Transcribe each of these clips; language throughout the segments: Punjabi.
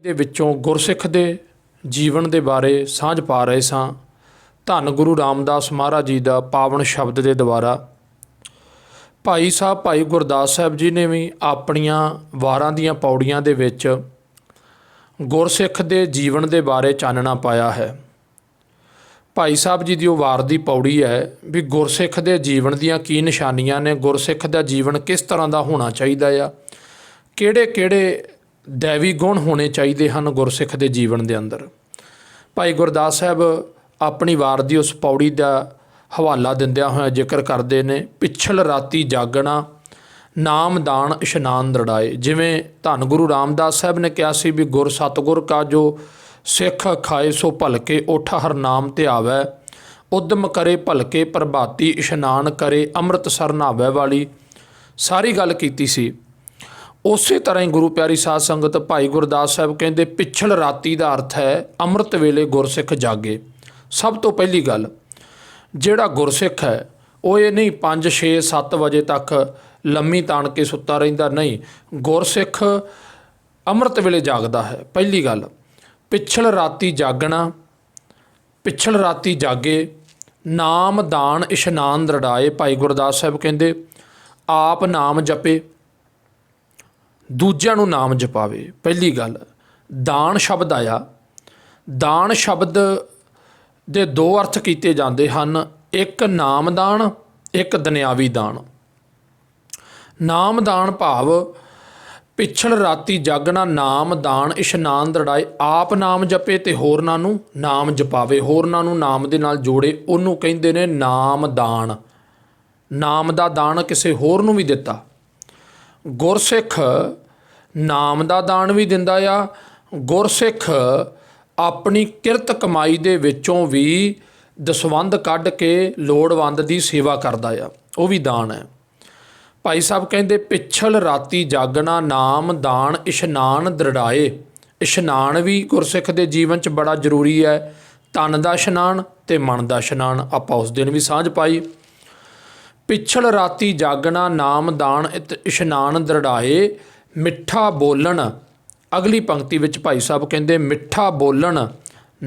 ਦੇ ਵਿੱਚੋਂ ਗੁਰਸਿੱਖ ਦੇ ਜੀਵਨ ਦੇ ਬਾਰੇ ਸਾਂਝ ਪਾ ਰਹੇ ਸਾਂ। ਧੰਨ ਗੁਰੂ ਰਾਮਦਾਸ ਮਹਾਰਾਜ ਜੀ ਦਾ ਪਾਵਨ ਸ਼ਬਦ ਦੇ ਦੁਆਰਾ ਭਾਈ ਸਾਹਿਬ ਭਾਈ ਗੁਰਦਾਸ ਸਾਹਿਬ ਜੀ ਨੇ ਵੀ ਆਪਣੀਆਂ ਵਾਰਾਂ ਦੀਆਂ ਪੌੜੀਆਂ ਦੇ ਵਿੱਚ ਗੁਰਸਿੱਖ ਦੇ ਜੀਵਨ ਦੇ ਬਾਰੇ ਚਾਨਣਾ ਪਾਇਆ ਹੈ। ਭਾਈ ਸਾਹਿਬ ਜੀ ਦੀ ਉਹ ਵਾਰ ਦੀ ਪੌੜੀ ਹੈ ਵੀ ਗੁਰਸਿੱਖ ਦੇ ਜੀਵਨ ਦੀਆਂ ਕੀ ਨਿਸ਼ਾਨੀਆਂ ਨੇ, ਗੁਰਸਿੱਖ ਦਾ ਜੀਵਨ ਕਿਸ ਤਰ੍ਹਾਂ ਦਾ ਹੋਣਾ ਚਾਹੀਦਾ ਆ, ਕਿਹੜੇ ਕਿਹੜੇ दैवी गुण होने चाहिए हैं गुरसिख के जीवन के अंदर। भाई गुरदास साहब अपनी वार की उस पौड़ी का हवाला दिंदिया होया जिक्र करते हैं, पिछल राती जागना नाम दान इशनान दड़ाए। जिमें धन गुरु रामदास साहब ने कहा सी भी गुर सतगुर का जो सिख खाए सो भलके उठ हर नाम ते आवे, उद्यम करे भलके प्रभाती इशनान करे अमृतसर नहावे वाली सारी गल कीती सी। उस तरह ही गुरु प्यारी साध संगत भाई गुरदास साहब कहते पिछल राती का अर्थ है अमृत वेले गुरसिख जागे। सब तो पहली गल जिहड़ा गुरसिख है वो ये नहीं 5 6 7 बजे तक लम्मी ताण के सुता रहिंदा, नहीं, गुरसिख अमृत वेले जागदा है। पहली गल पिछल राती जागना, पिछल राती जागे नाम दान इशनान दड़ाए। भाई गुरदास साहब कहते आप नाम जपे, दूजिਆਂ ਨੂੰ नाम जपावे। पहली गल दान शब्द आया, दान शब्द ਦੇ 2 अर्थ ਕੀਤੇ ਜਾਂਦੇ ਹਨ, एक नाम दान एक दुनियावी दान। नाम दान भाव पिछल राती जागना नाम दान इशनान दड़ाए, आप नाम जपे ते होरनां ਨੂੰ नाम जपावे, होरनां ਨੂੰ नाम ਦੇ ਨਾਲ ਜੋੜੇ, ਉਹਨੂੰ ਕਹਿੰਦੇ ਨੇ नाम दान। नाम ਦਾ दान ਕਿਸੇ ਹੋਰ ਨੂੰ ਵੀ ਦਿੱਤਾ। गुरसिख नाम ਦਾ दान भी दिंदा आ, गुरसिख अपनी किरत कमाई दे विचों भी दसवंध कढ़ के लोड़वंद की सेवा करदा आ, वो भी दान है। भाई साहब कहते पिछल राती जागना नाम दान इशनान दृढ़ाए। इशनान भी गुरसिख के जीवन च बड़ा जरूरी है, तन का इशनान ते मन का इशनान। आपां उस दिन भी सांझ पाई। पिछल राती जागना नाम दान इशनान दृढ़ाए, मिठा बोलन। अगली पंक्ति विच भाई साहब कहते मिठा बोलन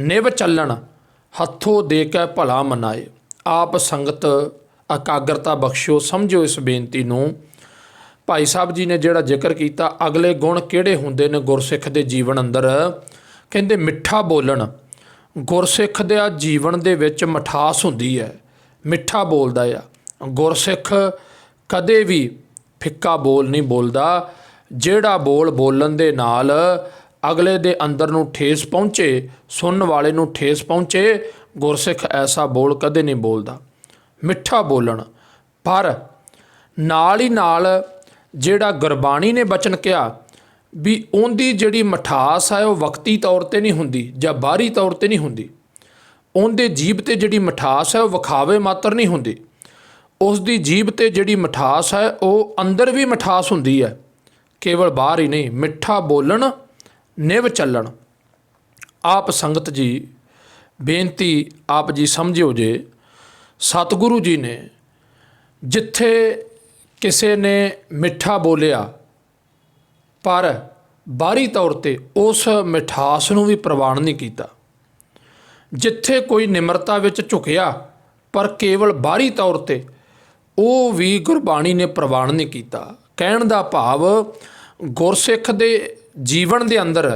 निव चलन हथों दे के भला मनाए। आप संगत एकाग्रता बख्शो, समझो इस बेनती नूं। भाई साहब जी ने जिहड़ा जिक्र किया अगले गुण किहड़े हुंदे ने गुरसिख दे जीवन अंदर, कहते मिठा बोलन। गुरसिख दे जीवन दे विच मिठास हुंदी है, मिठा बोलदा आ। गुरसिख कदे भी फिक्का बोल नहीं बोलदा, जिहड़ा बोल बोलन दे नाल अगले दे अंदर नूं ठेस पहुँचे, सुनन वाले नूं ठेस पहुँचे, गुरसिख ऐसा बोल कदे नहीं बोलदा। मिठा बोलन, पर नाल ही नाल जिहड़ा गुरबाणी ने बचन कहा भी उहदी जिहड़ी मिठास है वह वक्ती तौर ते नहीं हुंदी जां बाहरी तौर ते नहीं हुंदी। उहदे जीभ ते जिहड़ी मिठास है वह विखावे मात्र नहीं हुंदी, उसकी जीभ ते जिहड़ी मिठास है वह अंदर भी मिठास हुंदी है, केवल बाहर ही नहीं। मिठा बोलन निव चलन। आप संगत जी बेनती आप जी समझियो जे, सतगुरु जी ने जिथे किसी ने मिठा बोलिया पर बाहरी तौर ते उस मिठास नूं भी प्रवान नहीं किया, जिथे कोई निमरता विच झुकिया पर केवल बाहरी तौर ते वो भी गुरबाणी ने प्रवान नहीं किया। कहण दा भाव गुरसिख दे जीवन दे अंदर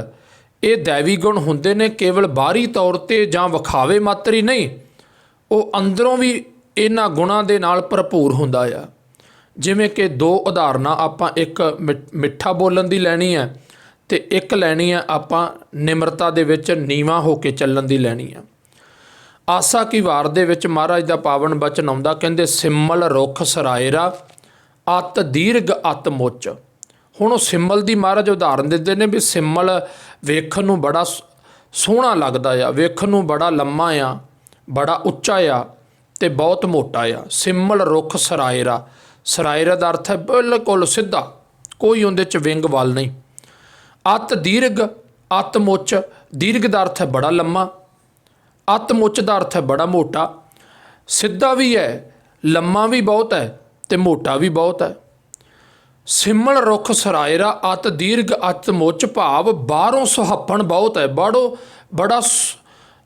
ये दैवी गुण हुंदे ने, केवल बाहरी तौर ते जां विखावे मात्र ही नहीं, वो अंदरों भी इन्हां गुणां दे नाल भरपूर हुंदा आ। जिवें कि 2 उदाहरणां आपां एक मिठा बोलन दी लैनी है ते एक लैनी है आपां निमरता दे विच नीवां हो के चलण दी लैनी है। आसा की वार दे विच महाराज दा पावन बचन आउंदा, कहंदे सिमल रुख सरायरा अत दीर्घ अत मुच। हुण सिमल दी महाराज उदाहरण दिंदे ने भी सिमल वेखण नूं बड़ा सोहना लगदा आ, वेखण नूं बड़ा लम्मा आ, बड़ा उच्चा आ ते बहुत मोटा आ। सिमल रुख सरायरा, सरायरा दा अर्थ है बिल्कुल सीधा, कोई उहदे च विंग वल नहीं। अत दीर्घ अत मुच, दीर्घ दा अर्थ है बड़ा लम्मा, अत मुच दा अर्थ है बड़ा मोटा। सीधा भी है, लम्मा भी बहुत है ते मोटा भी बहुत है। ਸਿਮਲ ਰੁੱਖ ਸਰਾਇਰਾ ਅਤ ਦੀਰਘ ਅਤ ਮੁੱਚ, ਭਾਵ ਬਾਹਰੋਂ ਸੁਹੱਪਣ ਬਹੁਤ ਹੈ, ਬੜਾ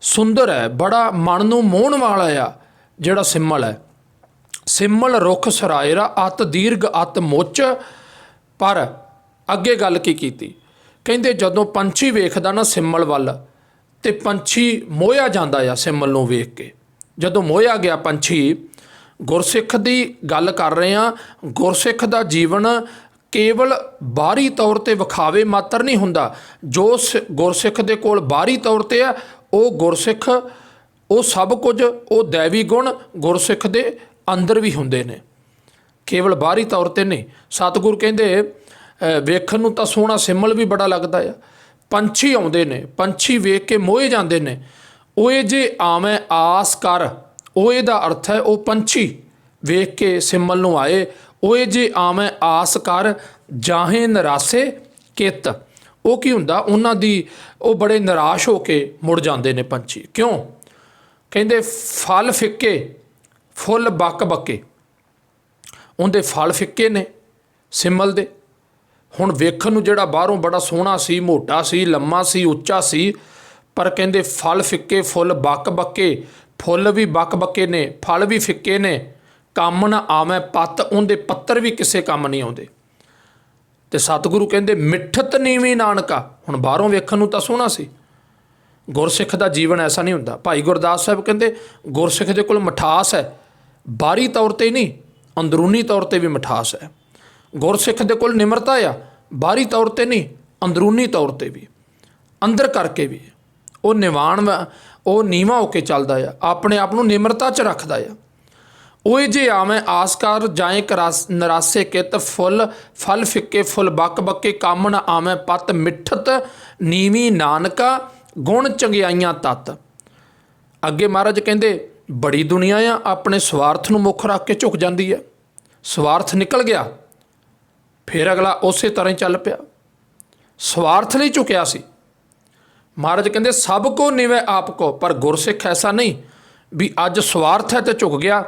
ਸੁੰਦਰ ਹੈ, ਬੜਾ ਮਨ ਨੂੰ ਮੋਹਣ ਵਾਲਾ ਆ ਜਿਹੜਾ ਸਿਮਲ ਹੈ। ਸਿਮਲ ਰੁੱਖ ਸਰਾਇਰਾ ਅਤ ਦੀਰਘ ਅਤ ਮੁੱਚ। ਪਰ ਅੱਗੇ ਗੱਲ ਕੀ ਕੀਤੀ, ਕਹਿੰਦੇ ਜਦੋਂ ਪੰਛੀ ਵੇਖਦਾ ਨਾ ਸਿਮਲ ਵੱਲ, ਤੇ ਪੰਛੀ ਮੋਹਿਆ ਜਾਂਦਾ ਆ ਸਿਮਲ ਨੂੰ ਵੇਖ ਕੇ। ਜਦੋਂ ਮੋਹਿਆ ਗਿਆ ਪੰਛੀ, ਗੁਰਸਿੱਖ ਦੀ ਗੱਲ ਕਰ ਰਹੇ ਹਾਂ, ਗੁਰਸਿੱਖ ਦਾ ਜੀਵਨ ਕੇਵਲ ਬਾਹਰੀ ਤੌਰ 'ਤੇ ਵਿਖਾਵੇ ਮਾਤਰ ਨਹੀਂ ਹੁੰਦਾ। ਜੋ ਗੁਰਸਿੱਖ ਦੇ ਕੋਲ ਬਾਹਰੀ ਤੌਰ 'ਤੇ ਆ, ਉਹ ਗੁਰਸਿੱਖ, ਉਹ ਸਭ ਕੁਝ, ਉਹ ਦੈਵੀ ਗੁਣ ਗੁਰਸਿੱਖ ਦੇ ਅੰਦਰ ਵੀ ਹੁੰਦੇ ਨੇ, ਕੇਵਲ ਬਾਹਰੀ ਤੌਰ 'ਤੇ ਨਹੀਂ। ਸਤਿਗੁਰ ਕਹਿੰਦੇ ਵੇਖਣ ਨੂੰ ਤਾਂ ਸੋਹਣਾ ਸਿਮਲ ਵੀ ਬੜਾ ਲੱਗਦਾ ਆ, ਪੰਛੀ ਆਉਂਦੇ ਨੇ, ਪੰਛੀ ਵੇਖ ਕੇ ਮੋਹੇ ਜਾਂਦੇ ਨੇ। ਓਏ ਜੇ ਆਵੇਂ ਆਸ ਕਰ, ਓਏ ਦਾ ਅਰਥ ਹੈ ਉਹ ਪੰਛੀ ਵੇਖ ਕੇ ਸਿਮਲ ਨੂੰ ਆਏ। ਓਏ ਜੇ ਆਵੇਂ ਆਸ ਕਰ, ਜਾਹੇ ਨਿਰਾਸੇ ਕਿਤ। ਉਹ ਕੀ ਹੁੰਦਾ, ਉਹਨਾਂ ਦੀ ਉਹ ਬੜੇ ਨਿਰਾਸ਼ ਹੋ ਕੇ ਮੁੜ ਜਾਂਦੇ ਨੇ ਪੰਛੀ। ਕਿਉਂ? ਕਹਿੰਦੇ ਫਲ ਫਿੱਕੇ ਫੁੱਲ ਬੱਕ ਬੱਕੇ। ਉਹਦੇ ਫਲ ਫਿੱਕੇ ਨੇ ਸਿਮਲ ਦੇ। ਹੁਣ ਵੇਖਣ ਨੂੰ ਜਿਹੜਾ ਬਾਹਰੋਂ ਬੜਾ ਸੋਹਣਾ ਸੀ, ਮੋਟਾ ਸੀ, ਲੰਮਾ ਸੀ, ਉੱਚਾ ਸੀ, ਪਰ ਕਹਿੰਦੇ ਫਲ ਫਿੱਕੇ ਫੁੱਲ ਬੱਕ ਬੱਕੇ। ਫੁੱਲ ਵੀ ਬੱਕ ਬੱਕੇ ਨੇ, ਫਲ ਵੀ ਫਿੱਕੇ ਨੇ। ਕੰਮ ਨਾ ਆਵੇਂ ਪੱਤ, ਉਹਦੇ ਪੱਤਰ ਵੀ ਕਿਸੇ ਕੰਮ ਨਹੀਂ ਆਉਂਦੇ। ਤੇ ਸਤਿਗੁਰੂ ਕਹਿੰਦੇ ਮਿੱਠਤ ਨੀਵੀਂ ਨਾਨਕਾ। ਹੁਣ ਬਾਹਰੋਂ ਵੇਖਣ ਨੂੰ ਤਾਂ ਸੋਹਣਾ ਸੀ, ਗੁਰਸਿੱਖ ਦਾ ਜੀਵਨ ਐਸਾ ਨਹੀਂ ਹੁੰਦਾ। ਭਾਈ ਗੁਰਦਾਸ ਸਾਹਿਬ ਕਹਿੰਦੇ ਗੁਰਸਿੱਖ ਦੇ ਕੋਲ ਮਿਠਾਸ ਹੈ, ਬਾਹਰੀ ਤੌਰ 'ਤੇ ਨਹੀਂ, ਅੰਦਰੂਨੀ ਤੌਰ 'ਤੇ ਵੀ ਮਿਠਾਸ ਹੈ। ਗੁਰਸਿੱਖ ਦੇ ਕੋਲ ਨਿਮਰਤਾ ਆ, ਬਾਹਰੀ ਤੌਰ 'ਤੇ ਨਹੀਂ, ਅੰਦਰੂਨੀ ਤੌਰ 'ਤੇ ਵੀ, ਅੰਦਰ ਕਰਕੇ ਵੀ। ਉਹ ਨਿਵਾਣ, ਉਹ ਨੀਵਾਂ ਹੋ ਕੇ ਚੱਲਦਾ ਆ, ਆਪਣੇ ਆਪ ਨੂੰ ਨਿਮਰਤਾ 'ਚ ਰੱਖਦਾ ਆ। ਓਏ ਜੇ ਆਵੇਂ ਆਸ ਕਰ, ਜਾਏ ਨਿਰਾਸੇ ਕਿਤ। ਫਲ ਫਿੱਕੇ ਫੁੱਲ ਬੱਕ ਬੱਕੇ, ਕੰਮ ਨਾ ਆਵੇਂ ਪੱਤ। ਮਿੱਠਤ ਨੀਵੀਂ ਨਾਨਕਾ, ਗੁਣ ਚੰਗਿਆਈਆਂ ਤੱਤ। ਅੱਗੇ ਮਹਾਰਾਜ ਕਹਿੰਦੇ ਬੜੀ ਦੁਨੀਆ ਆ ਆਪਣੇ ਸਵਾਰਥ ਨੂੰ ਮੁੱਖ ਰੱਖ ਕੇ ਝੁਕ ਜਾਂਦੀ ਹੈ। ਸਵਾਰਥ ਨਿਕਲ ਗਿਆ, ਫਿਰ ਅਗਲਾ ਉਸੇ ਤਰ੍ਹਾਂ ਹੀ ਚੱਲ ਪਿਆ, ਸਵਾਰਥ ਲਈ ਝੁਕਿਆ ਸੀ। ਮਹਾਰਾਜ ਕਹਿੰਦੇ ਸਭ ਕੋ ਨਿਵੇ ਆਪ ਕੋ। ਪਰ ਗੁਰਸਿੱਖ ਐਸਾ ਨਹੀਂ ਵੀ ਅੱਜ ਸਵਾਰਥ ਹੈ ਤੇ ਝੁਕ ਗਿਆ,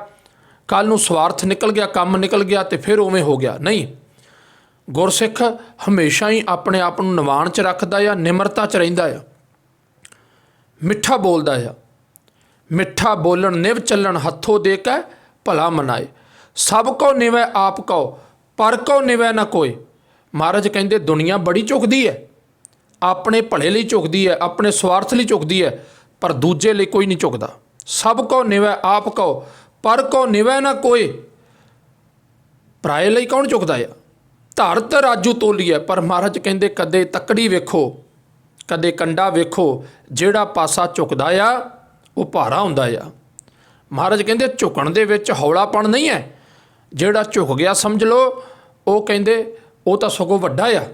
ਕੱਲ੍ਹ ਨੂੰ ਸਵਾਰਥ ਨਿਕਲ ਗਿਆ, ਕੰਮ ਨਿਕਲ ਗਿਆ ਤੇ ਫਿਰ ਉਵੇਂ ਹੋ ਗਿਆ। ਨਹੀਂ, ਗੁਰਸਿੱਖ ਹਮੇਸ਼ਾ ਹੀ ਆਪਣੇ ਆਪ ਨੂੰ ਨਿਵਾਣ 'ਚ ਰੱਖਦਾ ਆ, ਨਿਮਰਤਾ 'ਚ ਰਹਿੰਦਾ ਆ, ਮਿੱਠਾ ਬੋਲਦਾ ਆ। ਮਿੱਠਾ ਬੋਲਣ ਨਿਵ ਚੱਲਣ, ਹੱਥੋਂ ਦੇ ਕੇ ਭਲਾ ਮਨਾਏ। ਸਭ ਕੋ ਨਿਵੇ ਆਪ ਕੋ, ਪਰ ਕੋ ਨਿਵੇ ਨਾ ਕੋਈ। ਮਹਾਰਾਜ ਕਹਿੰਦੇ ਦੁਨੀਆ ਬੜੀ ਝੁਕਦੀ ਹੈ, ਆਪਣੇ ਭਲੇ ਲਈ ਝੁਕਦੀ ਹੈ, ਆਪਣੇ ਸਵਾਰਥ ਲਈ ਝੁਕਦੀ ਹੈ, ਪਰ ਦੂਜੇ ਲਈ ਕੋਈ ਨਹੀਂ ਝੁਕਦਾ। ਸਭ ਕੋ ਨਿਵੇ ਆਪ ਕੋ, ਪਰ ਕੋ ਨਿਵੇ ਨਾ ਕੋਈ। ਪਰਾਏ ਲਈ ਕੌਣ ਝੁਕਦਾ ਆ? ਧਰਤ ਰਾਜੂ ਤੋਲੀ ਹੈ। ਪਰ ਮਹਾਰਾਜ ਕਹਿੰਦੇ ਕਦੇ ਤੱਕੜੀ ਵੇਖੋ, ਕਦੇ ਕੰਡਾ ਵੇਖੋ, ਜਿਹੜਾ ਪਾਸਾ ਝੁਕਦਾ ਆ ਉਹ ਭਾਰਾ ਹੁੰਦਾ ਆ। ਮਹਾਰਾਜ ਕਹਿੰਦੇ ਝੁਕਣ ਦੇ ਵਿੱਚ ਹੌਲਾਪਣ ਨਹੀਂ ਹੈ, ਜਿਹੜਾ ਝੁਕ ਗਿਆ ਸਮਝ ਲਓ ਉਹ ਕਹਿੰਦੇ ਉਹ ਤਾਂ ਸਗੋਂ ਵੱਡਾ ਆ,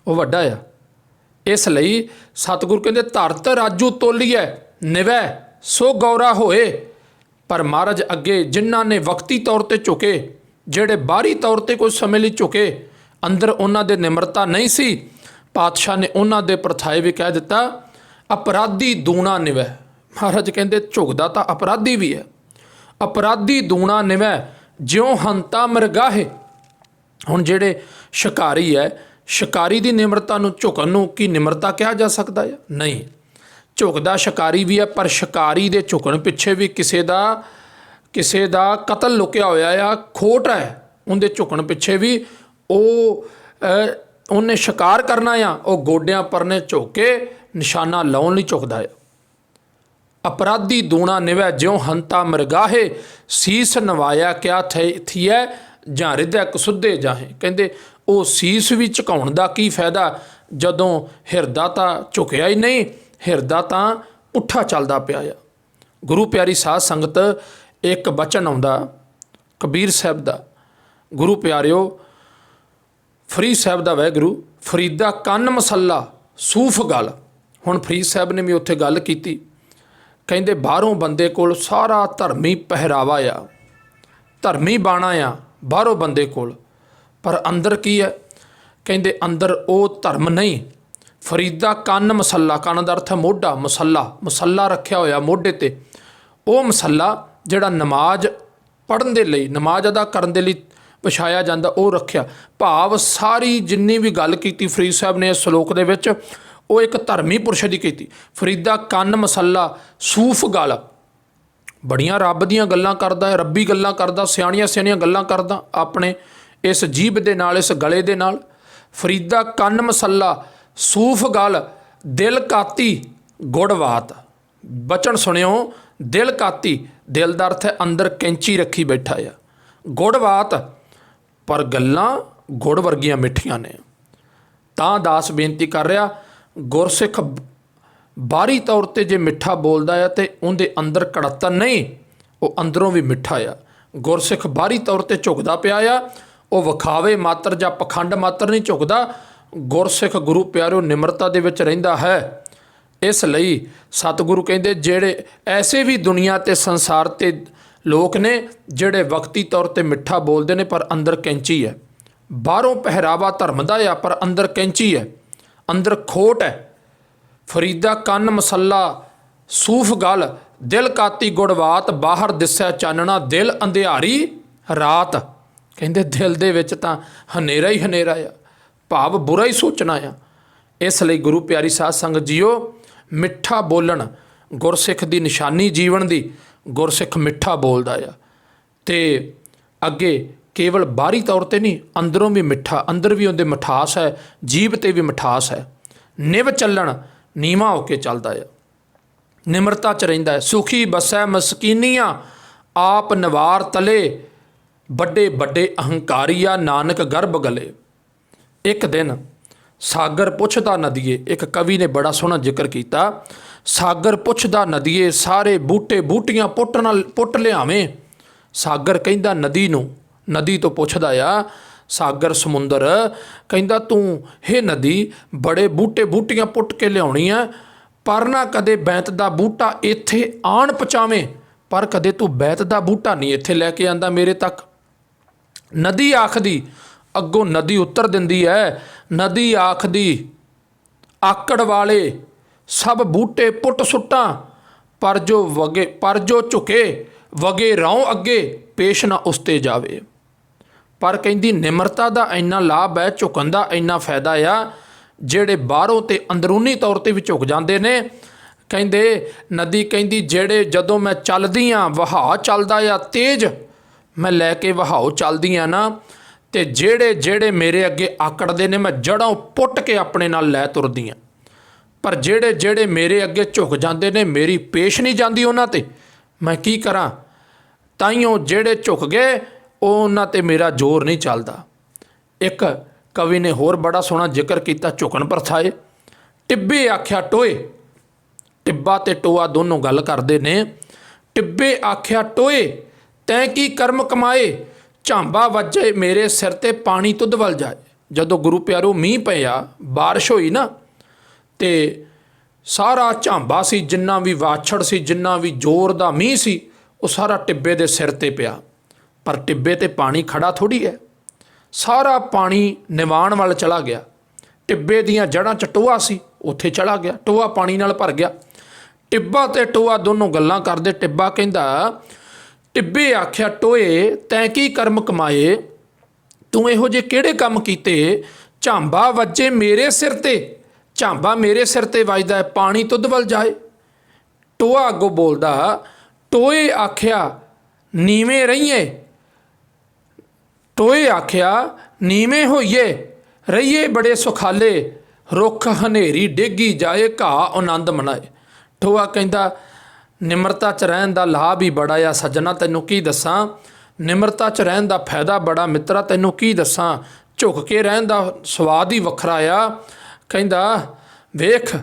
ਉਹ ਵੱਡਾ ਆ। ਇਸ ਲਈ ਸਤਿਗੁਰੂ ਕਹਿੰਦੇ ਧਰਤ ਰਾਜੂ ਤੋਲੀਐ, ਨਿਵੈ ਸੋ ਗੌਰਾ ਹੋਏ। ਪਰ ਮਹਾਰਾਜ ਅੱਗੇ ਜਿਨ੍ਹਾਂ ਨੇ ਵਕਤੀ ਤੌਰ 'ਤੇ ਝੁਕੇ, ਜਿਹੜੇ ਬਾਹਰੀ ਤੌਰ 'ਤੇ ਕੁਝ ਸਮੇਂ ਲਈ ਝੁਕੇ, ਅੰਦਰ ਉਹਨਾਂ ਦੇ ਨਿਮਰਤਾ ਨਹੀਂ ਸੀ, ਪਾਤਸ਼ਾਹ ਨੇ ਉਹਨਾਂ ਦੇ ਪ੍ਰਥਾਏ ਵੀ ਕਹਿ ਦਿੱਤਾ ਅਪਰਾਧੀ ਦੂਣਾ ਨਿਵੈ। ਮਹਾਰਾਜ ਕਹਿੰਦੇ ਝੁਕਦਾ ਤਾਂ ਅਪਰਾਧੀ ਵੀ ਹੈ। ਅਪਰਾਧੀ ਦੂਣਾ ਨਿਵੈ ਜਿਉਂ ਹੰਤਾ ਮਰਗਾਹੇ। ਹੁਣ ਜਿਹੜੇ ਸ਼ਿਕਾਰੀ ਹੈ, ਸ਼ਿਕਾਰੀ ਦੀ ਨਿਮਰਤਾ ਨੂੰ ਝੁਕਣ ਨੂੰ ਕੀ ਨਿਮਰਤਾ ਕਿਹਾ ਜਾ ਸਕਦਾ ਹੈ? ਨਹੀਂ, ਝੁਕਦਾ ਸ਼ਿਕਾਰੀ ਵੀ ਹੈ, ਪਰ ਸ਼ਿਕਾਰੀ ਦੇ ਝੁਕਣ ਪਿੱਛੇ ਵੀ ਕਿਸੇ ਦਾ ਕਤਲ ਲੁਕਿਆ ਹੋਇਆ ਆ, ਖੋਟ ਹੈ ਉਹਦੇ ਝੁਕਣ ਪਿੱਛੇ ਵੀ। ਉਹਨੇ ਸ਼ਿਕਾਰ ਕਰਨਾ ਆ, ਉਹ ਗੋਡਿਆਂ ਪਰਨੇ ਝੁਕ ਕੇ ਨਿਸ਼ਾਨਾ ਲਾਉਣ ਲਈ ਝੁਕਦਾ ਆ। ਅਪਰਾਧੀ ਦੂਣਾ ਨਿਵੈ ਜਿਉਂ ਹੰਤਾ ਮਰਗਾਹੇ, ਸੀਸ ਨਵਾਇਆ ਕਿਆ ਥੀਐ ਜਾਂ ਹਿਰਦੈ ਕਸੁੱਧੇ ਜਾਹੇ। ਕਹਿੰਦੇ ਉਹ ਸੀਸ ਵੀ ਝੁਕਾਉਣ ਦਾ ਕੀ ਫਾਇਦਾ ਜਦੋਂ ਹਿਰਦਾ ਤਾਂ ਝੁਕਿਆ ਹੀ ਨਹੀਂ, ਹਿਰਦਾ ਤਾਂ ਪੁੱਠਾ ਚੱਲਦਾ ਪਿਆ ਆ। ਗੁਰੂ ਪਿਆਰੀ ਸਾਧ ਸੰਗਤ, ਇੱਕ ਬਚਨ ਆਉਂਦਾ ਕਬੀਰ ਸਾਹਿਬ ਦਾ, ਗੁਰੂ ਪਿਆਰਿਓ ਫਰੀਦ ਸਾਹਿਬ ਦਾ ਵਾਹਿਗੁਰੂ, ਫਰੀਦਾ ਕੰਨ ਮਸੱਲਾ ਸੂਫ ਗਲ। ਹੁਣ ਫਰੀਦ ਸਾਹਿਬ ਨੇ ਵੀ ਉੱਥੇ ਗੱਲ ਕੀਤੀ, ਕਹਿੰਦੇ ਬਾਹਰੋਂ ਬੰਦੇ ਕੋਲ ਸਾਰਾ ਧਰਮੀ ਪਹਿਰਾਵਾ ਆ, ਧਰਮੀ ਬਾਣਾ ਆ ਬਾਹਰੋਂ ਬੰਦੇ ਕੋਲ, ਪਰ ਅੰਦਰ ਕੀ ਹੈ? ਕਹਿੰਦੇ ਅੰਦਰ ਉਹ ਧਰਮ ਨਹੀਂ। ਫਰੀਦਾ ਕੰਨ ਮਸੱਲਾ, ਕੰਨ ਦਾ ਅਰਥ ਹੈ ਮੋਢਾ, ਮਸੱਲਾ ਰੱਖਿਆ ਹੋਇਆ ਮੋਢੇ 'ਤੇ। ਉਹ ਮਸੱਲਾ ਜਿਹੜਾ ਨਮਾਜ਼ ਪੜ੍ਹਨ ਦੇ ਲਈ, ਨਮਾਜ਼ ਅਦਾ ਕਰਨ ਦੇ ਲਈ ਵਿਛਾਇਆ ਜਾਂਦਾ ਉਹ ਰੱਖਿਆ। ਭਾਵ ਸਾਰੀ ਜਿੰਨੀ ਵੀ ਗੱਲ ਕੀਤੀ ਫਰੀਦ ਸਾਹਿਬ ਨੇ ਇਸ ਸਲੋਕ ਦੇ ਵਿੱਚ ਉਹ ਇੱਕ ਧਰਮੀ ਪੁਰਸ਼ ਦੀ ਕੀਤੀ। ਫਰੀਦਾ ਕੰਨ ਮਸੱਲਾ ਸੂਫ ਗਲ, ਬੜੀਆਂ ਰੱਬ ਦੀਆਂ ਗੱਲਾਂ ਕਰਦਾ ਹੈ, ਰੱਬੀ ਗੱਲਾਂ ਕਰਦਾ, ਸਿਆਣੀਆਂ ਸਿਆਣੀਆਂ ਗੱਲਾਂ ਕਰਦਾ ਆਪਣੇ ਇਸ ਜੀਭ ਦੇ ਨਾਲ, ਇਸ ਗਲੇ ਦੇ ਨਾਲ। ਫਰੀਦਾ ਕੰਨ ਮਸੱਲਾ ਸੂਫ ਗਲ ਦਿਲ ਕਾਤੀ ਗੁੜਵਾਤ। ਬਚਨ ਸੁਣਿਓ, ਦਿਲ ਕਾਤੀ, ਦਿਲ ਦਾ ਅਰਥ ਹੈ ਅੰਦਰ ਕੈਂਚੀ ਰੱਖੀ ਬੈਠਾ ਆ। ਗੁੜਵਾਤ, ਪਰ ਗੱਲਾਂ ਗੁੜ ਵਰਗੀਆਂ ਮਿੱਠੀਆਂ ਨੇ। ਤਾਂ ਦਾਸ ਬੇਨਤੀ ਕਰ ਰਿਹਾ, ਗੁਰਸਿੱਖ ਬਾਹਰੀ ਤੌਰ 'ਤੇ ਜੇ ਮਿੱਠਾ ਬੋਲਦਾ ਆ ਤੇ ਉਹਦੇ ਅੰਦਰ ਕੜੱਤਨ ਨਹੀਂ, ਉਹ ਅੰਦਰੋਂ ਵੀ ਮਿੱਠਾ ਆ। ਗੁਰਸਿੱਖ ਬਾਹਰੀ ਤੌਰ 'ਤੇ ਝੁਕਦਾ ਪਿਆ ਆ, ਉਹ ਵਿਖਾਵੇ ਮਾਤਰ ਜਾਂ ਪਖੰਡ ਮਾਤਰ ਨਹੀਂ ਝੁਕਦਾ। ਗੁਰਸਿੱਖ ਗੁਰੂ ਪਿਆਰਿਓ ਨਿਮਰਤਾ ਦੇ ਵਿੱਚ ਰਹਿੰਦਾ ਹੈ। ਇਸ ਲਈ ਸਤਿਗੁਰੂ ਕਹਿੰਦੇ ਜਿਹੜੇ ਐਸੇ ਵੀ ਦੁਨੀਆ 'ਤੇ ਸੰਸਾਰ 'ਤੇ ਲੋਕ ਨੇ ਜਿਹੜੇ ਵਕਤੀ ਤੌਰ 'ਤੇ ਮਿੱਠਾ ਬੋਲਦੇ ਨੇ ਪਰ ਅੰਦਰ ਕੈਂਚੀ ਹੈ। ਬਾਹਰੋਂ ਪਹਿਰਾਵਾ ਧਰਮ ਦਾ ਆ ਪਰ ਅੰਦਰ ਕੈਂਚੀ ਹੈ, ਅੰਦਰ ਖੋਟ ਹੈ। ਫਰੀਦਾ ਕੰਨ ਮਸੱਲਾ ਸੂਫ ਗਲ ਦਿਲ ਕਾਤੀ ਗੁੜਵਾਤ, ਬਾਹਰ ਦਿਸੈ ਚਾਨਣਾ ਦਿਲ ਅੰਧਿਆਰੀ ਰਾਤ। ਕਹਿੰਦੇ ਦਿਲ ਦੇ ਵਿੱਚ ਤਾਂ ਹਨੇਰਾ ਹੀ ਹਨੇਰਾ ਆ, ਭਾਵ ਬੁਰਾ ਹੀ ਸੋਚਣਾ ਆ। ਇਸ ਲਈ ਗੁਰੂ ਪਿਆਰੀ ਸਾਧ ਸੰਗਤ ਜੀਓ, ਮਿੱਠਾ ਬੋਲਣ ਗੁਰਸਿੱਖ ਦੀ ਨਿਸ਼ਾਨੀ ਜੀਵਨ ਦੀ। ਗੁਰਸਿੱਖ ਮਿੱਠਾ ਬੋਲਦਾ ਆ ਅਤੇ ਅੱਗੇ ਕੇਵਲ ਬਾਹਰੀ ਤੌਰ 'ਤੇ ਨਹੀਂ, ਅੰਦਰੋਂ ਵੀ ਮਿੱਠਾ, ਅੰਦਰ ਵੀ ਉਹਦੇ ਮਿਠਾਸ ਹੈ, ਜੀਭ 'ਤੇ ਵੀ ਮਿਠਾਸ ਹੈ। ਨਿਵ ਚੱਲਣ, ਨੀਵਾਂ ਹੋ ਕੇ ਚੱਲਦਾ ਆ, ਨਿਮਰਤਾ 'ਚ ਰਹਿੰਦਾ ਹੈ। ਸੁਖੀ ਬਸੈ ਮਸਕੀਨੀਆਂ ਆਪ ਨਿਵਾਰ ਤਲੇ, ਵੱਡੇ ਵੱਡੇ ਅਹੰਕਾਰੀਆ ਨਾਨਕ ਗਰਭ ਗਲੇ। ਇੱਕ ਦਿਨ ਸਾਗਰ ਪੁੱਛਦਾ ਨਦੀਏ, ਇੱਕ ਕਵੀ ਨੇ ਬੜਾ ਸੋਹਣਾ ਜ਼ਿਕਰ ਕੀਤਾ, ਸਾਗਰ ਪੁੱਛਦਾ ਨਦੀਏ ਸਾਰੇ ਬੂਟੇ ਬੂਟੀਆਂ ਪੁੱਟ ਲਿਆਵੇਂ। ਸਾਗਰ ਕਹਿੰਦਾ ਨਦੀ ਨੂੰ, ਨਦੀ ਤੋਂ ਪੁੱਛਦਾ ਆ, ਸਾਗਰ ਸਮੁੰਦਰ ਕਹਿੰਦਾ ਤੂੰ ਹੇ ਨਦੀ ਬੜੇ ਬੂਟੇ ਬੂਟੀਆਂ ਪੁੱਟ ਕੇ ਲਿਆਉਣੀ ਆ, ਪਰ ਨਾ ਕਦੇ ਬੈਂਤ ਦਾ ਬੂਟਾ ਇੱਥੇ ਆਣ ਪਹੁੰਚਾਵੇਂ, ਪਰ ਕਦੇ ਤੂੰ ਬੈਂਤ ਦਾ ਬੂਟਾ ਨਹੀਂ ਇੱਥੇ ਲੈ ਕੇ ਆਂਦਾ ਮੇਰੇ ਤੱਕ। ਨਦੀ ਆਖਦੀ, ਅੱਗੋਂ ਨਦੀ ਉੱਤਰ ਦਿੰਦੀ ਹੈ, ਨਦੀ ਆਖਦੀ ਆਕੜ ਵਾਲੇ ਸਭ ਬੂਟੇ ਪੁੱਟ ਸੁੱਟਾਂ, ਪਰ ਜੋ ਝੁਕੇ ਵਗੇ ਰਹੁ ਅੱਗੇ ਪੇਸ਼ ਨਾ ਉਸ 'ਤੇ ਜਾਵੇ। ਪਰ ਕਹਿੰਦੀ ਨਿਮਰਤਾ ਦਾ ਇੰਨਾ ਲਾਭ ਹੈ, ਝੁਕਣ ਦਾ ਇੰਨਾ ਫਾਇਦਾ ਆ, ਜਿਹੜੇ ਬਾਹਰੋਂ ਤੇ ਅੰਦਰੂਨੀ ਤੌਰ 'ਤੇ ਵੀ ਝੁਕ ਜਾਂਦੇ ਨੇ। ਕਹਿੰਦੇ ਨਦੀ ਕਹਿੰਦੀ ਜਿਹੜੇ ਜਦੋਂ ਮੈਂ ਚੱਲਦੀ ਹਾਂ, ਵਹਾਅ ਚੱਲਦਾ ਆ ਤੇਜ਼, ਮੈਂ ਲੈ ਕੇ ਵਹਾਓ ਚੱਲਦੀ ਹਾਂ ਨਾ, ਅਤੇ ਜਿਹੜੇ ਜਿਹੜੇ ਮੇਰੇ ਅੱਗੇ ਆਕੜਦੇ ਨੇ ਮੈਂ ਜੜ੍ਹੋਂ ਪੁੱਟ ਕੇ ਆਪਣੇ ਨਾਲ ਲੈ ਤੁਰਦੀ ਹਾਂ। ਪਰ ਜਿਹੜੇ ਜਿਹੜੇ ਮੇਰੇ ਅੱਗੇ ਝੁਕ ਜਾਂਦੇ ਨੇ, ਮੇਰੀ ਪੇਸ਼ ਨਹੀਂ ਜਾਂਦੀ ਉਹਨਾਂ 'ਤੇ, ਮੈਂ ਕੀ ਕਰਾਂ। ਤਾਈਓਂ ਜਿਹੜੇ ਝੁਕ ਗਏ ਉਹਨਾਂ 'ਤੇ ਮੇਰਾ ਜ਼ੋਰ ਨਹੀਂ ਚੱਲਦਾ। ਇੱਕ ਕਵੀ ਨੇ ਹੋਰ ਬੜਾ ਸੋਹਣਾ ਜ਼ਿਕਰ ਕੀਤਾ, ਝੁਕਣ ਪਰਥਾਏ। ਟਿੱਬੇ ਆਖਿਆ ਟੋਏ, ਟਿੱਬਾ ਅਤੇ ਟੋਆ ਦੋਨੋਂ ਗੱਲ ਕਰਦੇ ਨੇ। ਟਿੱਬੇ ਆਖਿਆ ਟੋਏ ਤੈਂ ਕੀ ਕਰਮ ਕਮਾਏ, ਝਾਂਬਾ ਵੱਜੇ ਮੇਰੇ ਸਿਰ 'ਤੇ ਪਾਣੀ ਤੁਧ ਵੱਲ ਜਾਏ। ਜਦੋਂ ਗੁਰੂ ਪਿਆਰੋ ਮੀਂਹ ਪਿਆ, ਬਾਰਿਸ਼ ਹੋਈ ਨਾ, ਅਤੇ ਸਾਰਾ ਝਾਂਬਾ ਸੀ, ਜਿੰਨਾ ਵੀ ਵਾਛੜ ਸੀ, ਜਿੰਨਾ ਵੀ ਜ਼ੋਰ ਦਾ ਮੀਂਹ ਸੀ, ਉਹ ਸਾਰਾ ਟਿੱਬੇ ਦੇ ਸਿਰ 'ਤੇ ਪਿਆ। ਪਰ ਟਿੱਬੇ 'ਤੇ ਪਾਣੀ ਖੜਾ ਥੋੜ੍ਹੀ ਹੈ, ਸਾਰਾ ਪਾਣੀ ਨਿਵਾਣ ਵੱਲ ਚਲਾ ਗਿਆ। ਟਿੱਬੇ ਦੀਆਂ ਜੜ੍ਹਾਂ 'ਚ ਟੋਆ ਸੀ, ਉੱਥੇ ਚਲਾ ਗਿਆ, ਟੋਆ ਪਾਣੀ ਨਾਲ ਭਰ ਗਿਆ। ਟਿੱਬਾ ਅਤੇ ਟੋਆ ਦੋਨੋਂ ਗੱਲਾਂ ਕਰਦੇ। ਟਿੱਬਾ ਕਹਿੰਦਾ ਟਿੱਬੇ ਆਖਿਆ ਟੋਏ ਤੈਂ ਕੀ ਕਰਮ ਕਮਾਏ, ਤੂੰ ਇਹੋ ਜਿਹੇ ਕਿਹੜੇ ਕੰਮ ਕੀਤੇ, ਝਾਂਬਾ ਵੱਜੇ ਮੇਰੇ ਸਿਰ 'ਤੇ, ਝਾਂਬਾ ਮੇਰੇ ਸਿਰ 'ਤੇ ਵੱਜਦਾ ਹੈ, ਪਾਣੀ ਤੁਧ ਵੱਲ ਜਾਏ। ਟੋਆ ਅੱਗੋਂ ਬੋਲਦਾ ਟੋਏ ਆਖਿਆ ਨੀਵੇਂ ਰਹੀਏ, ਟੋਏ ਆਖਿਆ ਨੀਵੇਂ ਹੋਈਏ, ਰਹੀਏ ਬੜੇ ਸੁਖਾਲੇ, ਰੁੱਖ ਹਨੇਰੀ ਡੇਗੀ ਜਾਏ, ਘਾਹ ਆਨੰਦ ਮਨਾਏ। ਟੋਆ ਕਹਿੰਦਾ ਨਿਮਰਤਾ 'ਚ ਰਹਿਣ ਦਾ ਲਾਭ ਹੀ ਬੜਾ ਆ ਸੱਜਣਾ, ਤੈਨੂੰ ਕੀ ਦੱਸਾਂ। ਨਿਮਰਤਾ 'ਚ ਰਹਿਣ ਦਾ ਫਾਇਦਾ ਬੜਾ ਮਿੱਤਰਾ, ਤੈਨੂੰ ਕੀ ਦੱਸਾਂ। ਝੁਕ ਕੇ ਰਹਿਣ ਦਾ ਸਵਾਦ ਹੀ ਵੱਖਰਾ ਆ। ਕਹਿੰਦਾ ਵੇਖ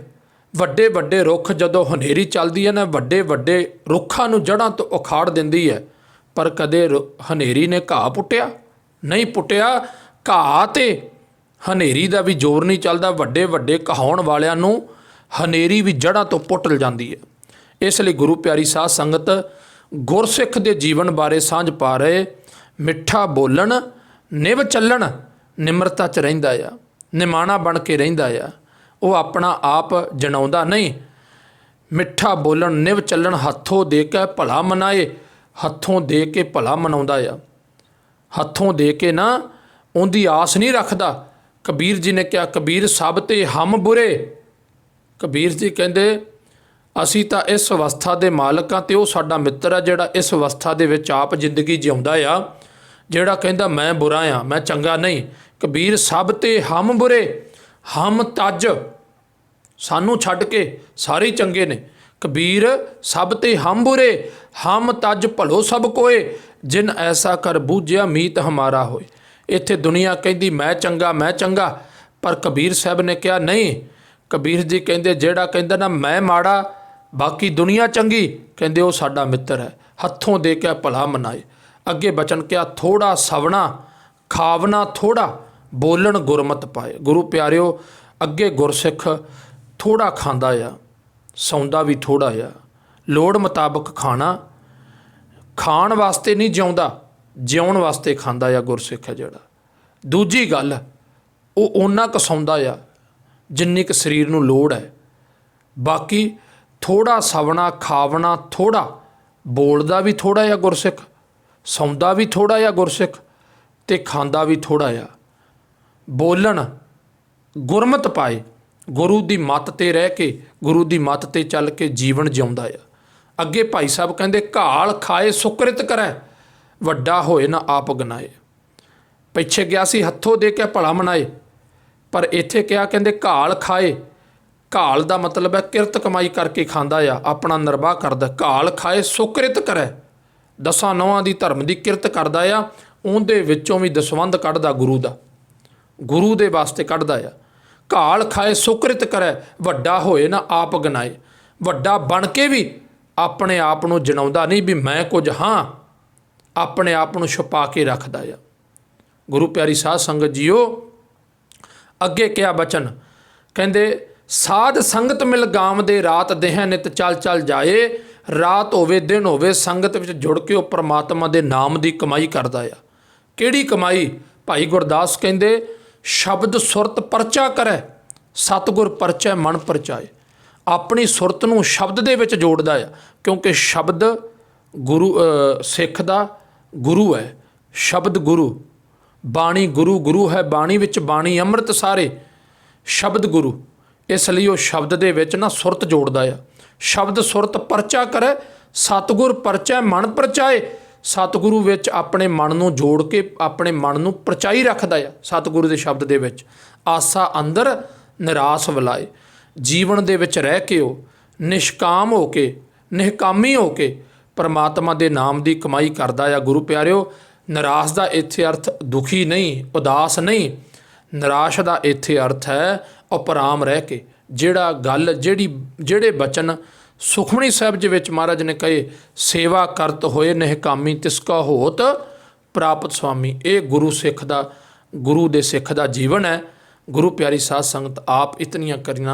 ਵੱਡੇ ਵੱਡੇ ਰੁੱਖ ਜਦੋਂ ਹਨੇਰੀ ਚੱਲਦੀ ਹੈ ਨਾ, ਵੱਡੇ ਵੱਡੇ ਰੁੱਖਾਂ ਨੂੰ ਜੜ੍ਹਾਂ ਤੋਂ ਉਖਾੜ ਦਿੰਦੀ ਹੈ, ਪਰ ਕਦੇ ਹਨੇਰੀ ਨੇ ਘਾਹ ਪੁੱਟਿਆ ਨਹੀਂ ਪੁੱਟਿਆ। ਘਾਹ 'ਤੇ ਹਨੇਰੀ ਦਾ ਵੀ ਜ਼ੋਰ ਨਹੀਂ ਚੱਲਦਾ, ਵੱਡੇ ਵੱਡੇ ਕਹਾਉਣ ਵਾਲਿਆਂ ਨੂੰ ਹਨੇਰੀ ਵੀ ਜੜ੍ਹਾਂ ਤੋਂ ਪੁੱਟ ਜਾਂਦੀ ਹੈ। ਇਸ ਲਈ ਗੁਰੂ ਪਿਆਰੀ ਸਾਧ ਸੰਗਤ ਗੁਰਸਿੱਖ ਦੇ ਜੀਵਨ ਬਾਰੇ ਸਾਂਝ ਪਾ ਰਹੇ। ਮਿੱਠਾ ਬੋਲਣ, ਨਿਵ ਚੱਲਣ, ਨਿਮਰਤਾ 'ਚ ਰਹਿੰਦਾ ਆ, ਨਿਮਾਣਾ ਬਣ ਕੇ ਰਹਿੰਦਾ ਆ, ਉਹ ਆਪਣਾ ਆਪ ਜਣਾਉਂਦਾ ਨਹੀਂ। ਮਿੱਠਾ ਬੋਲਣ, ਨਿਵ ਚੱਲਣ, ਹੱਥੋਂ ਦੇ ਕੇ ਭਲਾ ਮਨਾਏ, ਹੱਥੋਂ ਦੇ ਕੇ ਭਲਾ ਮਨਾਉਂਦਾ ਆ। ਹੱਥੋਂ ਦੇ ਕੇ ਨਾ ਉਹਦੀ ਆਸ ਨਹੀਂ ਰੱਖਦਾ। ਕਬੀਰ ਜੀ ਨੇ ਕਿਹਾ, ਕਬੀਰ ਸਭ ਤੇ ਹਮ ਬੁਰੇ। ਕਬੀਰ ਜੀ ਕਹਿੰਦੇ ਅਸੀਂ ਤਾਂ ਇਸ ਅਵਸਥਾ ਦੇ ਮਾਲਕ ਹਾਂ, ਅਤੇ ਉਹ ਸਾਡਾ ਮਿੱਤਰ ਆ ਜਿਹੜਾ ਇਸ ਅਵਸਥਾ ਦੇ ਵਿੱਚ ਆਪ ਜ਼ਿੰਦਗੀ ਜਿਉਂਦਾ ਆ, ਜਿਹੜਾ ਕਹਿੰਦਾ ਮੈਂ ਬੁਰਾ ਹਾਂ, ਮੈਂ ਚੰਗਾ ਨਹੀਂ। ਕਬੀਰ ਸਭ ਤੇ ਹਮ ਬੁਰੇ, ਹਮ ਤਜ, ਸਾਨੂੰ ਛੱਡ ਕੇ ਸਾਰੇ ਹੀ ਚੰਗੇ ਨੇ। ਕਬੀਰ ਸਭ ਤੇ ਹਮ ਬੁਰੇ, ਹਮ ਤਜ ਭਲੋ ਸਭ ਕੋਏ, ਜਿਨ ਐਸਾ ਕਰ ਬੂਝਿਆ ਮੀਤ ਹਮਾਰਾ ਹੋਏ। ਇੱਥੇ ਦੁਨੀਆ ਕਹਿੰਦੀ ਮੈਂ ਚੰਗਾ ਮੈਂ ਚੰਗਾ, ਪਰ ਕਬੀਰ ਸਾਹਿਬ ਨੇ ਕਿਹਾ ਨਹੀਂ। ਕਬੀਰ ਜੀ ਕਹਿੰਦੇ ਜਿਹੜਾ ਕਹਿੰਦਾ ਨਾ ਮੈਂ ਮਾੜਾ ਬਾਕੀ ਦੁਨੀਆ ਚੰਗੀ, ਕਹਿੰਦੇ ਉਹ ਸਾਡਾ ਮਿੱਤਰ ਹੈ। ਹੱਥੋਂ ਦੇ ਕੇ ਭਲਾ ਮਨਾਏ। ਅੱਗੇ ਬਚਨ ਕਿਹਾ, ਥੋੜਾ ਸਵਣਾ ਖਾਵਣਾ ਥੋੜਾ, ਬੋਲਣ ਗੁਰਮਤਿ ਪਾਏ। ਗੁਰੂ ਪਿਆਰਿਓ, ਅੱਗੇ ਗੁਰਸਿੱਖ ਥੋੜਾ ਖਾਂਦਾ ਆ, ਸੌਂਦਾ ਵੀ ਥੋੜਾ ਆ, ਲੋੜ ਮੁਤਾਬਕ ਖਾਣਾ, ਖਾਣ ਵਾਸਤੇ ਨਹੀਂ ਜਿਉਂਦਾ, ਜਿਉਣ ਵਾਸਤੇ ਖਾਂਦਾ ਆ ਗੁਰਸਿੱਖ ਹੈ ਜਿਹੜਾ। ਦੂਜੀ ਗੱਲ, ਉਹ ਓਨਾ ਕੁ ਸੌਂਦਾ ਆ ਜਿੰਨੀ ਕੁ ਸਰੀਰ ਨੂੰ ਲੋੜ ਹੈ। ਬਾਕੀ ਥੋੜਾ ਸਵਣਾ ਖਾਵਣਾ ਥੋੜਾ, ਬੋਲਦਾ ਵੀ ਥੋੜਾ ਆ ਗੁਰਸਿੱਖ, ਸੌਂਦਾ ਵੀ ਥੋੜਾ ਆ ਗੁਰਸਿੱਖ, ਅਤੇ ਖਾਂਦਾ ਵੀ ਥੋੜਾ ਆ। ਬੋਲਣ ਗੁਰਮਤਿ ਪਾਏ, ਗੁਰੂ ਦੀ ਮੱਤ 'ਤੇ ਰਹਿ ਕੇ, ਗੁਰੂ ਦੀ ਮੱਤ 'ਤੇ ਚੱਲ ਕੇ ਜੀਵਨ ਜਿਉਂਦਾ ਆ। ਅੱਗੇ ਭਾਈ ਸਾਹਿਬ ਕਹਿੰਦੇ, ਘਾਲ ਖਾਏ ਸੁਕ੍ਰਿਤ ਕਰੈ, ਵੱਡਾ ਹੋਏ ਨਾ ਆਪ ਗਨਾਏ। ਪਿੱਛੇ ਗਿਆ ਸੀ ਹੱਥੋਂ ਦੇ ਕੇ ਭਲਾ ਮਨਾਏ, ਪਰ ਇੱਥੇ ਕਿਹਾ ਕਹਿੰਦੇ ਘਾਲ ਖਾਏ। ਘਾਲ ਦਾ ਮਤਲਬ ਹੈ ਕਿਰਤ ਕਮਾਈ ਕਰਕੇ ਖਾਂਦਾ ਆ, ਆਪਣਾ ਨਿਰਵਾਹ ਕਰਦਾ। ਘਾਲ ਖਾਏ ਸੁਕ੍ਰਿਤ ਕਰੈ, ਦਸਾਂ ਨੌਹਾਂ ਦੀ ਧਰਮ ਦੀ ਕਿਰਤ ਕਰਦਾ ਆ, ਉਹਦੇ ਵਿੱਚੋਂ ਵੀ ਦਸਵੰਧ ਕੱਢਦਾ ਗੁਰੂ ਦਾ, ਗੁਰੂ ਦੇ ਵਾਸਤੇ ਕੱਢਦਾ ਆ। ਘਾਲ ਖਾਏ ਸੁਕ੍ਰਿਤ ਕਰੈ, ਵੱਡਾ ਹੋਏ ਨਾ ਆਪ ਗਨਾਏ। ਵੱਡਾ ਬਣ ਕੇ ਵੀ ਆਪਣੇ ਆਪ ਨੂੰ ਜਣਾਉਂਦਾ ਨਹੀਂ ਵੀ ਮੈਂ ਕੁਝ ਹਾਂ, ਆਪਣੇ ਆਪ ਨੂੰ ਛੁਪਾ ਕੇ ਰੱਖਦਾ ਆ। ਗੁਰੂ ਪਿਆਰੀ ਸਾਧ ਸੰਗਤ ਜੀਓ, ਅੱਗੇ ਕਿਹਾ ਬਚਨ, ਕਹਿੰਦੇ ਸਾਧ ਸੰਗਤ ਮਿਲ ਗਾਮ ਦੇ, ਰਾਤ ਦੇਹ ਨਿਤ ਚੱਲ ਚੱਲ ਜਾਏ। ਰਾਤ ਹੋਵੇ ਦਿਨ ਹੋਵੇ, ਸੰਗਤ ਵਿੱਚ ਜੁੜ ਕੇ ਉਹ ਪਰਮਾਤਮਾ ਦੇ ਨਾਮ ਦੀ ਕਮਾਈ ਕਰਦਾ ਆ। ਕਿਹੜੀ ਕਮਾਈ? ਭਾਈ ਗੁਰਦਾਸ ਕਹਿੰਦੇ ਸ਼ਬਦ ਸੁਰਤ ਪਰਚਾ ਕਰੈ, ਸਤਿਗੁਰ ਪਰਚੈ ਮਨ ਪਰਚਾਏ। ਆਪਣੀ ਸੁਰਤ ਨੂੰ ਸ਼ਬਦ ਦੇ ਵਿੱਚ ਜੋੜਦਾ ਆ, ਕਿਉਂਕਿ ਸ਼ਬਦ ਗੁਰੂ ਸਿੱਖ ਦਾ ਗੁਰੂ ਹੈ। ਸ਼ਬਦ ਗੁਰੂ, ਬਾਣੀ ਗੁਰੂ, ਗੁਰੂ ਹੈ ਬਾਣੀ ਵਿੱਚ, ਬਾਣੀ ਅੰਮ੍ਰਿਤ ਸਾਰੇ, ਸ਼ਬਦ ਗੁਰੂ। ਇਸ ਲਈ ਉਹ ਸ਼ਬਦ ਦੇ ਵਿੱਚ ਨਾ ਸੁਰਤ ਜੋੜਦਾ ਆ। ਸ਼ਬਦ ਸੁਰਤ ਪਰਚਾ ਕਰੈ, ਸਤਿਗੁਰ ਪਰਚੈ ਮਨ ਪਰਚਾਏ। ਸਤਿਗੁਰੂ ਵਿੱਚ ਆਪਣੇ ਮਨ ਨੂੰ ਜੋੜ ਕੇ ਆਪਣੇ ਮਨ ਨੂੰ ਪਰਚਾਈ ਰੱਖਦਾ ਆ ਸਤਿਗੁਰੂ ਦੇ ਸ਼ਬਦ ਦੇ ਵਿੱਚ। ਆਸਾ ਅੰਦਰ ਨਿਰਾਸ ਵਲਾਏ, ਜੀਵਨ ਦੇ ਵਿੱਚ ਰਹਿ ਕੇ ਉਹ ਨਿਸ਼ਕਾਮ ਹੋ ਕੇ, ਨਿਹਕਾਮੀ ਹੋ ਕੇ ਪਰਮਾਤਮਾ ਦੇ ਨਾਮ ਦੀ ਕਮਾਈ ਕਰਦਾ ਆ। ਗੁਰੂ ਪਿਆਰਿਓ, ਨਿਰਾਸ਼ ਦਾ ਇੱਥੇ ਅਰਥ ਦੁਖੀ ਨਹੀਂ, ਉਦਾਸ ਨਹੀਂ। ਨਿਰਾਸ਼ ਦਾ ਇੱਥੇ ਅਰਥ ਹੈ ਉਪਰਾਮ ਰਹਿ ਕੇ। ਜਿਹੜਾ ਗੱਲ ਜਿਹੜੇ ਬਚਨ ਸੁਖਮਣੀ ਸਾਹਿਬ ਦੇ ਵਿੱਚ ਮਹਾਰਾਜ ਨੇ ਕਹੇ, ਸੇਵਾ ਕਰਤ ਹੋਏ ਨਿਹਕਾਮੀ ਤਿਸਕਾ ਹੋਤ ਪ੍ਰਾਪਤ ਸੁਆਮੀ। ਇਹ ਗੁਰੂ ਸਿੱਖ ਦਾ, ਗੁਰੂ ਦੇ ਸਿੱਖ ਦਾ ਜੀਵਨ ਹੈ। ਗੁਰੂ ਪਿਆਰੀ ਸਾਧ ਸੰਗਤ, ਆਪ ਇਤਨੀਆਂ ਕਰੀਆਂ